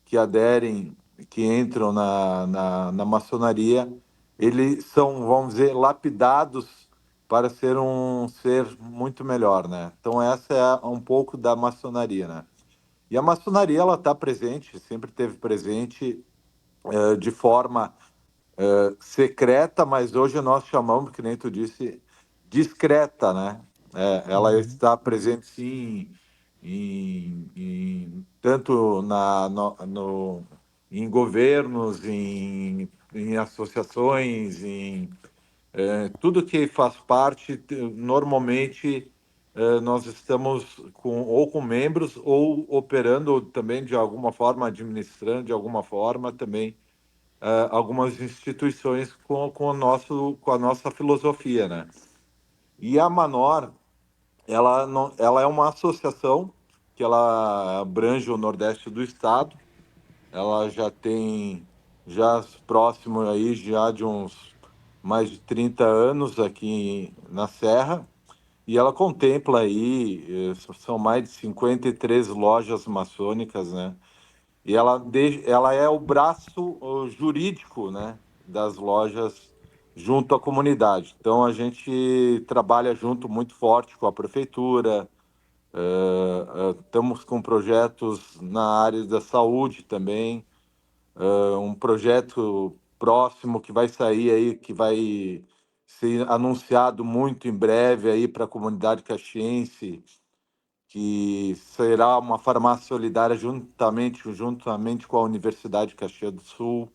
que aderem, que entram na maçonaria, eles são, vamos dizer, lapidados para ser um ser muito melhor, né? Então, essa é um pouco da maçonaria, né? E a maçonaria, ela está presente, sempre teve presente de forma secreta, mas hoje nós chamamos, que nem tu disse, discreta, né? Ela está presente, sim, tanto em governos, em associações, tudo que faz parte, normalmente nós estamos com membros ou operando também de alguma forma, administrando de alguma forma também algumas instituições com a nossa filosofia, né? E a Manor, ela, não, ela é uma associação que ela abrange o Nordeste do estado. Ela já tem, já próximo aí, já de uns mais de 30 anos aqui na Serra, e ela contempla aí, são mais de 53 lojas maçônicas, né? E ela é o braço jurídico, né, das lojas junto à comunidade. Então a gente trabalha junto muito forte com a prefeitura, estamos com projetos na área da saúde também, um projeto próximo que vai sair aí, que vai ser anunciado muito em breve aí para a comunidade caxiense, que será uma farmácia solidária juntamente com a Universidade de Caxias do Sul.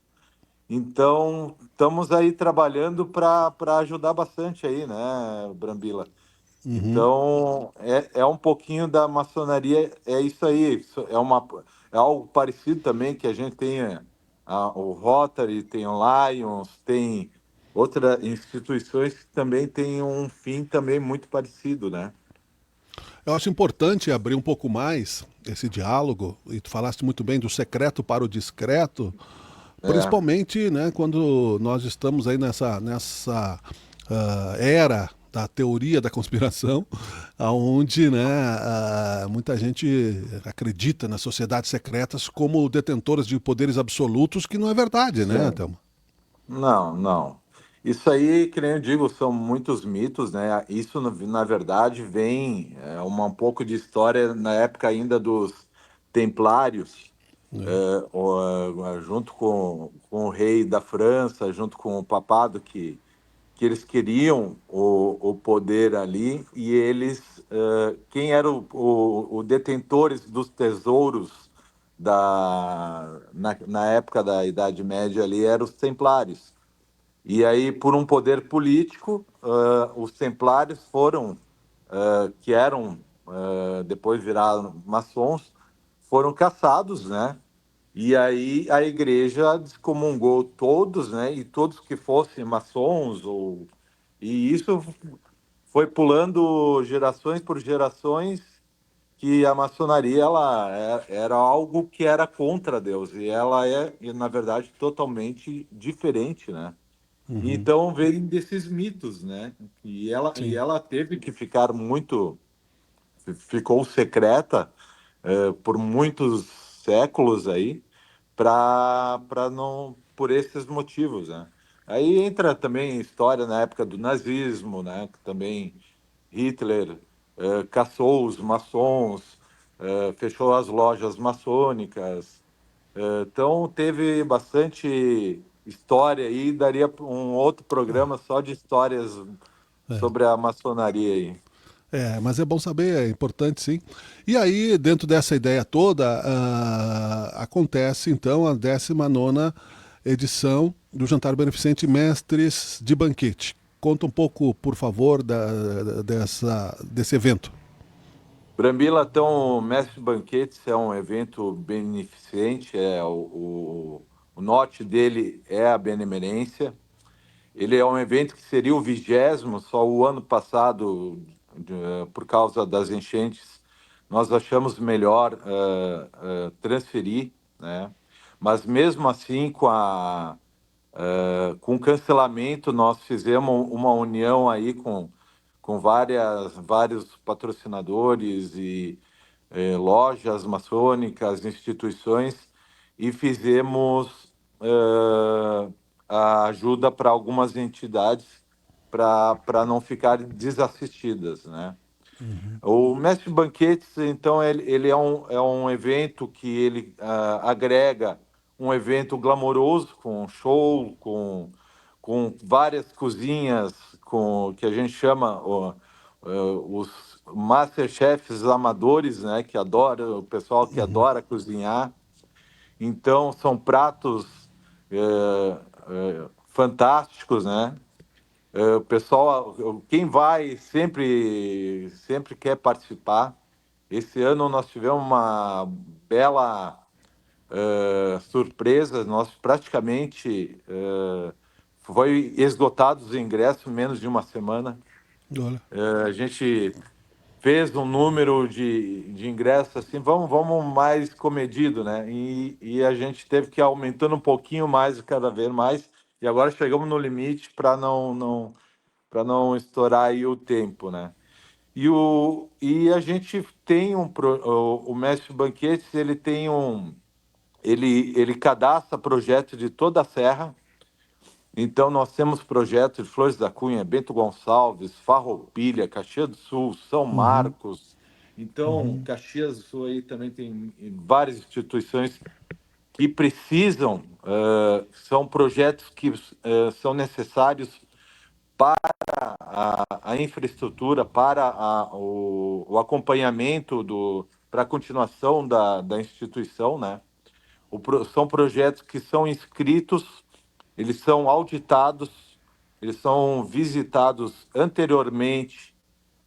Então, estamos aí trabalhando para ajudar bastante aí, né, Brambila? Uhum. Então, é um pouquinho da maçonaria, é isso aí. É algo parecido também que a gente tem o Rotary, tem o Lions, tem outras instituições que também têm um fim também muito parecido, né? Eu acho importante abrir um pouco mais esse diálogo, e tu falaste muito bem do secreto para o discreto, É. principalmente, né, quando nós estamos aí nessa era da teoria da conspiração, onde, né, muita gente acredita nas sociedades secretas como detentoras de poderes absolutos, que não é verdade, né, Sim. Thelma? Não, não. Isso aí, que nem eu digo, são muitos mitos, né? Isso, na verdade, vem um pouco de história na época ainda dos Templários, junto com o rei da França, junto com o papado, que eles queriam o poder ali, e eles, quem era o detentores dos tesouros na época da Idade Média ali, eram os Templários. E aí, por um poder político, os templários foram, que eram, depois viraram maçons, foram caçados, né? E aí a igreja excomungou todos, né? E todos que fossem maçons, e isso foi pulando gerações por gerações, que a maçonaria ela era algo que era contra Deus, e ela é, na verdade, totalmente diferente, né? Uhum. Então vem desses mitos, né? E Sim. ela teve que ficar muito, ficou secreta por muitos séculos aí, para não, por esses motivos, né? Aí entra também história na época do nazismo, né? Que também Hitler caçou os maçons, fechou as lojas maçônicas, então, teve bastante história aí, daria um outro programa só de histórias sobre a maçonaria aí. Mas é bom saber, é importante sim. E aí, dentro dessa ideia toda, acontece então a 19ª edição do Jantar Beneficente Mestres de Banquete. Conta um pouco, por favor, desse evento. Brambila, então, o Mestre Banquetes é um evento beneficente, o norte dele é a benemerência. Ele é um evento que seria o 20º, só o ano passado, por causa das enchentes, nós achamos melhor transferir, né? Mas mesmo assim, com o cancelamento, nós fizemos uma união aí com vários patrocinadores e lojas maçônicas, instituições, e fizemos a ajuda para algumas entidades para não ficarem desassistidas, né? O Mestre Banquetes, então, ele é um evento que ele agrega um evento glamouroso, com show, com várias cozinhas, que a gente chama os Masterchefs amadores, né, que adora, o pessoal que adora cozinhar. Então, são pratos fantásticos, né? O pessoal, quem vai sempre quer participar. Esse ano nós tivemos uma bela surpresa. Nós praticamente foi esgotados os ingressos em menos de uma semana. Olha. A gente fez um número de ingressos assim, vamos mais comedido, né? E a gente teve que ir aumentando um pouquinho mais cada vez mais. E agora chegamos no limite para para não estourar aí o tempo, né? E a gente tem o Mestre Banquetes, ele tem ele cadastra projetos de toda a Serra. Então nós temos projetos de Flores da Cunha, Bento Gonçalves, Farroupilha, Caxias do Sul, São Marcos. Então, Caxias do Sul aí também tem várias instituições que precisam, são projetos que são necessários para a infraestrutura, para o acompanhamento para a continuação da instituição, né? São projetos que são inscritos, eles são auditados, eles são visitados anteriormente,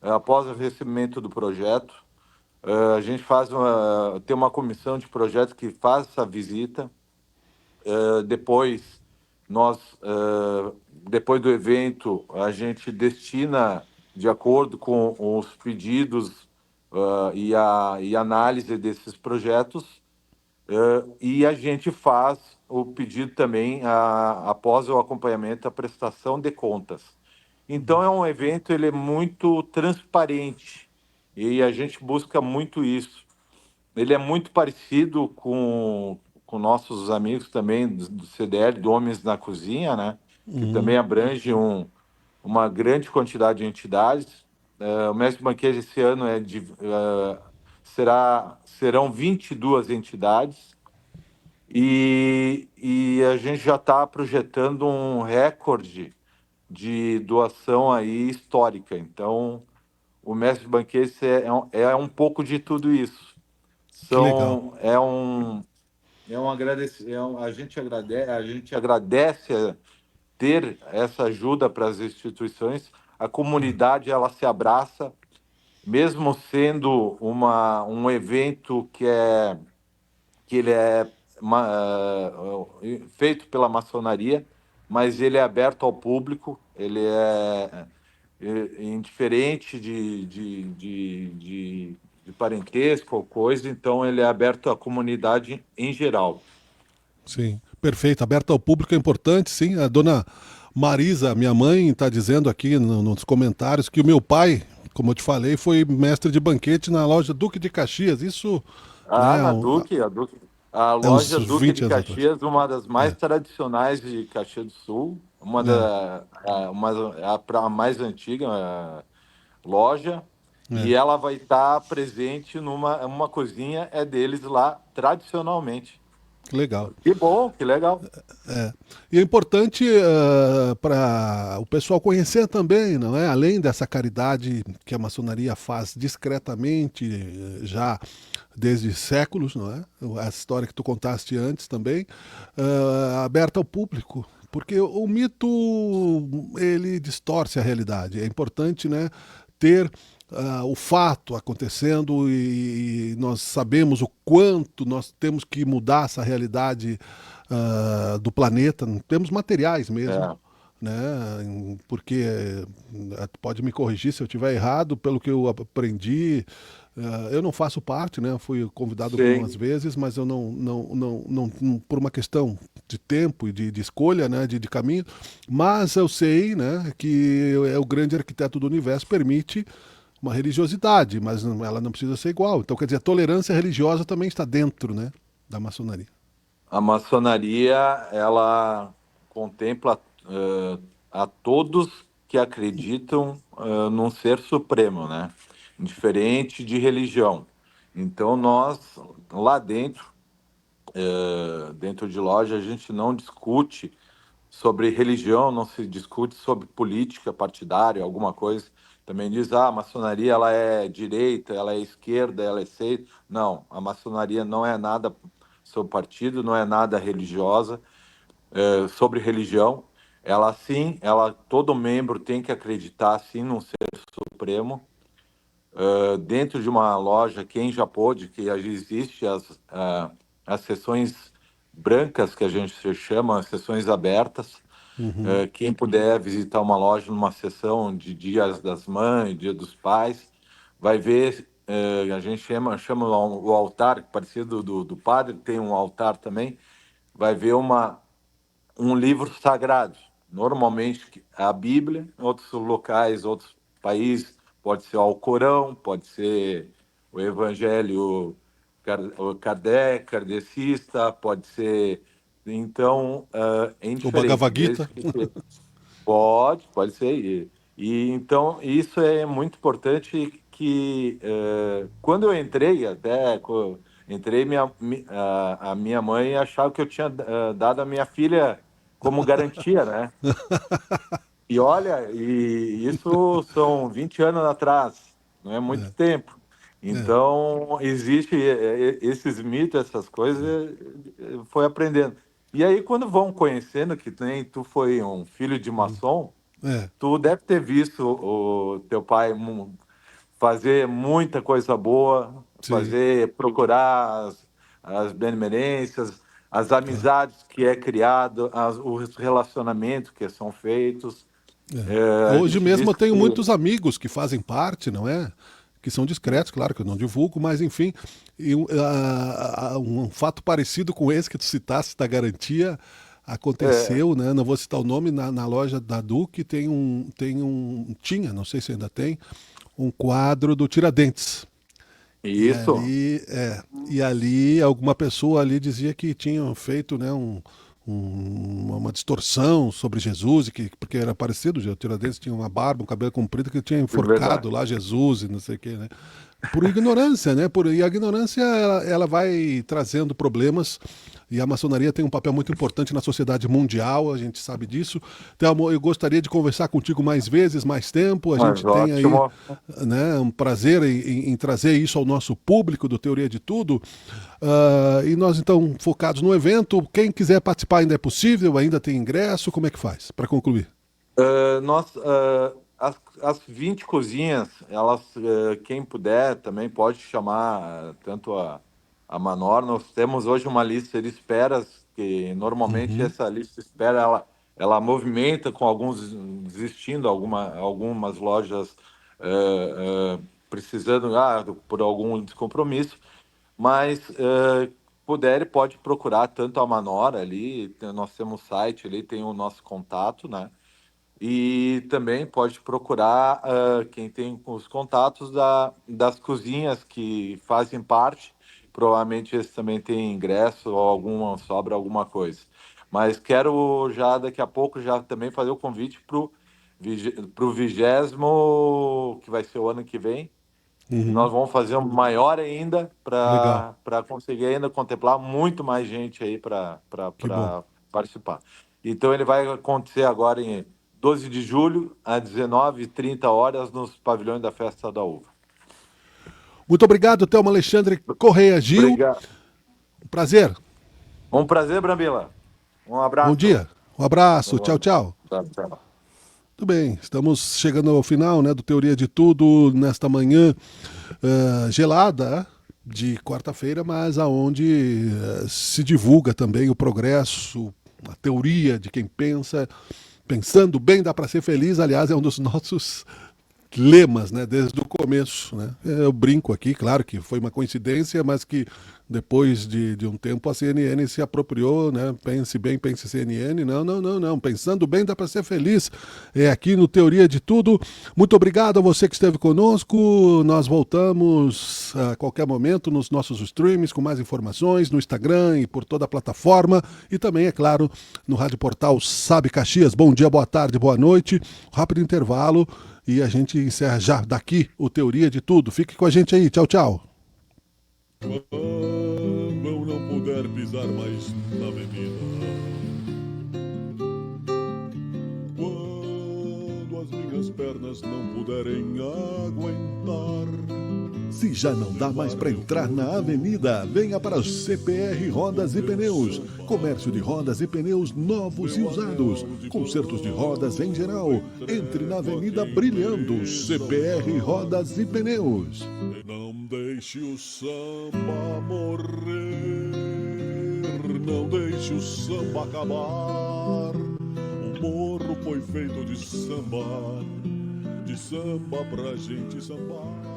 após o recebimento do projeto. A gente tem uma comissão de projetos que faz essa visita. Depois, depois do evento, a gente destina, de acordo com os pedidos e a análise desses projetos, e a gente faz o pedido também, após o acompanhamento, a prestação de contas. Então, é um evento, ele é muito transparente, e a gente busca muito isso. Ele é muito parecido com nossos amigos também do CDL, do Homens na Cozinha, né? Que também abrange uma grande quantidade de entidades. O Mestre Banquete esse ano serão 22 entidades, e a gente já está projetando um recorde de doação aí histórica. Então, o Mestre Banquete é um pouco de tudo isso. Que legal. A gente agradece ter essa ajuda para as instituições. A comunidade, ela se abraça, mesmo sendo um evento que ele é feito pela maçonaria, mas ele é aberto ao público, ele é indiferente de parentesco ou coisa, então ele é aberto à comunidade em geral. Sim, perfeito. Aberto ao público é importante, sim. A dona Marisa, minha mãe, está dizendo aqui nos comentários que o meu pai, como eu te falei, foi mestre de banquete na loja Duque de Caxias. Isso, né, A é uns loja Duque 20 de anos atrás. Caxias, uma das mais tradicionais de Caxias do Sul, a mais antiga loja, e ela vai estar presente uma cozinha deles lá, tradicionalmente. Que legal. Que bom, que legal. E é importante para o pessoal conhecer também, não é? Além dessa caridade que a maçonaria faz discretamente, já desde séculos, não é? Essa história que tu contaste antes também, aberta ao público. Porque o mito, ele distorce a realidade. É importante, né, ter o fato acontecendo, e nós sabemos o quanto nós temos que mudar essa realidade do planeta. Temos materiais mesmo, né? Porque pode me corrigir se eu estiver errado, pelo que eu aprendi. Eu não faço parte, né? Fui convidado algumas vezes, mas eu não por uma questão de tempo e de escolha, né? De caminho. Mas eu sei, né, que o grande arquiteto do universo permite uma religiosidade, mas ela não precisa ser igual. Então, quer dizer, a tolerância religiosa também está dentro, né, da maçonaria. A maçonaria, ela contempla a todos que acreditam num ser supremo, né? Diferente de religião. Então, nós, lá dentro, dentro de loja, a gente não discute sobre religião, não se discute sobre política partidária, alguma coisa. Também diz, a maçonaria ela é direita, ela é esquerda, ela é centro. Não, a maçonaria não é nada sobre partido, não é nada religiosa, sobre religião. Ela sim, todo membro tem que acreditar sim num ser supremo. Dentro de uma loja, quem já pôde, que existe as sessões brancas, que a gente se chama, as sessões abertas. Quem puder visitar uma loja numa sessão de Dias das Mães, Dia dos Pais, vai ver, a gente chama o altar, parecido do padre, tem um altar também, vai ver um livro sagrado. Normalmente a Bíblia, em outros locais, outros países, pode ser o Alcorão, pode ser o Evangelho kardecista, pode ser... Então, em O Bhagavad Gita. pode ser. Então, isso é muito importante que quando eu entrei, a minha mãe achava que eu tinha dado a minha filha como garantia, né? E olha, isso são 20 anos atrás, não é muito tempo. Então, existe esses mitos, essas coisas, foi aprendendo. E aí, quando vão conhecendo que nem tu foi um filho de maçom, tu deve ter visto o teu pai fazer muita coisa boa, procurar as benemerências, as amizades que é criado, os relacionamentos que são feitos. Hoje mesmo eu tenho muitos amigos que fazem parte, não é? Que são discretos, claro que eu não divulgo, mas enfim, um fato parecido com esse que tu citaste da garantia aconteceu, né? Não vou citar o nome, na loja da Duque tinha, não sei se ainda tem, um quadro do Tiradentes. Isso. E ali alguma pessoa ali dizia que tinham feito, né, uma distorção sobre Jesus, porque era parecido, o Tiradentes tinha uma barba, um cabelo comprido, que tinha enforcado lá Jesus e não sei o que, né? Por ignorância, né? E a ignorância, ela vai trazendo problemas, e a maçonaria tem um papel muito importante na sociedade mundial, a gente sabe disso. Então, eu gostaria de conversar contigo mais vezes, mais tempo, a gente tem aí, né, um prazer em trazer isso ao nosso público do Teoria de Tudo. E nós, então, focados no evento, quem quiser participar ainda é possível, ainda tem ingresso, como é que faz, para concluir? As 20 cozinhas, elas, quem puder também pode chamar tanto a Manor. Nós temos hoje uma lista de esperas, que normalmente essa lista de espera ela movimenta com alguns desistindo, algumas lojas precisando por algum descompromisso, mas pode procurar tanto a Manor ali, nós temos site ali, tem o nosso contato, né? E também pode procurar quem tem os contatos das cozinhas que fazem parte. Provavelmente eles também têm ingresso ou sobra alguma coisa. Mas quero já, daqui a pouco, já também fazer o convite para o 20º, que vai ser o ano que vem. Nós vamos fazer um maior ainda para conseguir ainda contemplar muito mais gente aí para participar. Então ele vai acontecer agora em 12 de julho, às 19h30, nos pavilhões da Festa da Uva. Muito obrigado, Thelma Alexandre Correia Gil. Obrigado. Prazer. Um prazer, Brambila. Um abraço. Bom dia. Um abraço. Tchau, tchau. Tchau. Muito bem, estamos chegando ao final, né, do Teoria de Tudo, nesta manhã gelada de quarta-feira, mas aonde se divulga também o progresso, a teoria de quem pensa. Pensando bem, dá para ser feliz. Aliás, é um dos nossos lemas, né, desde o começo, né? Eu brinco aqui, claro que foi uma coincidência, mas que depois de um tempo a CNN se apropriou, né? Pense bem, pense CNN. Não. Pensando bem dá para ser feliz. É aqui no Teoria de Tudo. Muito obrigado a você que esteve conosco. Nós voltamos a qualquer momento nos nossos streams com mais informações no Instagram e por toda a plataforma. E também, é claro, no Rádio Portal Sabe Caxias. Bom dia, boa tarde, boa noite. Rápido intervalo e a gente encerra já daqui o Teoria de Tudo. Fique com a gente aí. Tchau, tchau. Quando eu não puder pisar mais na avenida, quando as minhas pernas não puderem aguentar, se já não dá mais para entrar na avenida, venha para o CPR Rodas e Pneus. Comércio de rodas e pneus novos e usados. Consertos de rodas em geral. Entre na Avenida Brilhando. CPR Rodas e Pneus. não deixe o samba morrer, não deixe o samba acabar. O morro foi feito de samba pra gente sambar.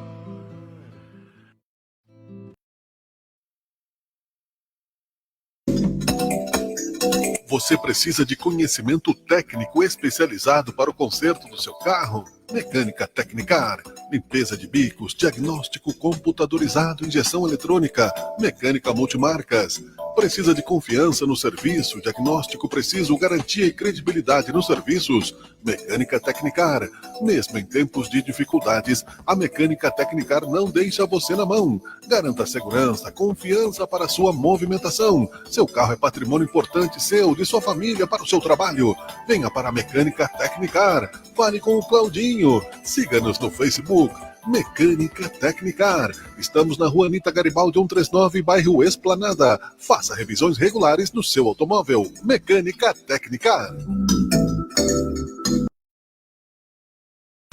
Você precisa de conhecimento técnico especializado para o conserto do seu carro? Mecânica Tecnicar, limpeza de bicos, diagnóstico computadorizado, injeção eletrônica, mecânica multimarcas. Precisa de confiança no serviço, diagnóstico preciso, garantia e credibilidade nos serviços? Mecânica Tecnicar. Mesmo em tempos de dificuldades, a Mecânica Tecnicar não deixa você na mão. Garanta segurança, confiança para a sua movimentação. Seu carro é patrimônio importante seu, de sua família, para o seu trabalho. Venha para a Mecânica Tecnicar. Fale com o Claudinho. Siga-nos no Facebook. Mecânica Tecnicar. Estamos na Rua Anita Garibaldi 139, bairro Esplanada. Faça revisões regulares no seu automóvel. Mecânica Tecnicar.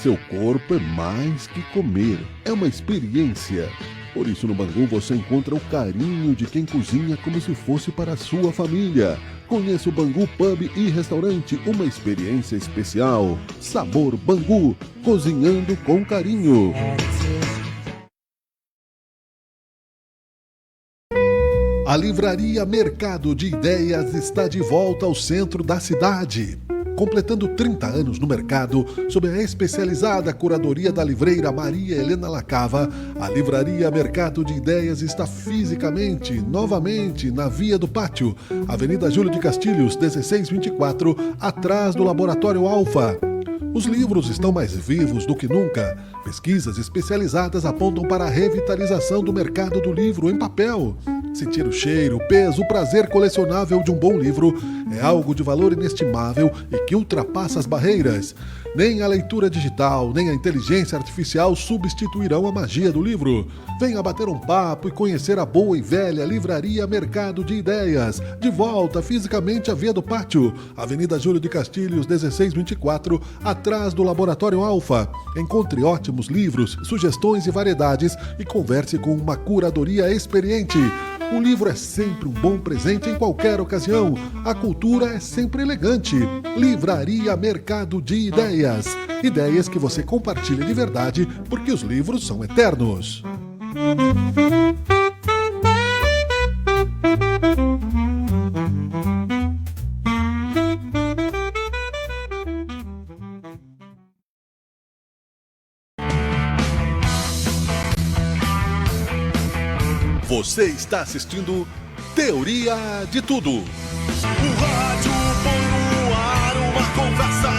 Seu corpo é mais que comer, é uma experiência. Por isso, no Bangu você encontra o carinho de quem cozinha como se fosse para a sua família. Conheça o Bangu Pub e Restaurante, uma experiência especial. Sabor Bangu, cozinhando com carinho. A Livraria Mercado de Ideias está de volta ao centro da cidade. Completando 30 anos no mercado, sob a especializada curadoria da livreira Maria Helena Lacava, a Livraria Mercado de Ideias está fisicamente, novamente, na Via do Pátio, Avenida Júlio de Castilhos, 1624, atrás do Laboratório Alfa. Os livros estão mais vivos do que nunca. Pesquisas especializadas apontam para a revitalização do mercado do livro em papel. Sentir o cheiro, o peso, o prazer colecionável de um bom livro é algo de valor inestimável e que ultrapassa as barreiras. Nem a leitura digital, nem a inteligência artificial substituirão a magia do livro. Venha bater um papo e conhecer a boa e velha Livraria Mercado de Ideias. De volta fisicamente à Via do Pátio, Avenida Júlio de Castilhos, 1624, atrás do Laboratório Alfa. Encontre ótimos livros, sugestões e variedades e converse com uma curadoria experiente. O livro é sempre um bom presente em qualquer ocasião. A cultura é sempre elegante. Livraria Mercado de Ideias. Ideias que você compartilha de verdade, porque os livros são eternos. Você está assistindo Teoria de Tudo. O rádio põe no ar uma conversa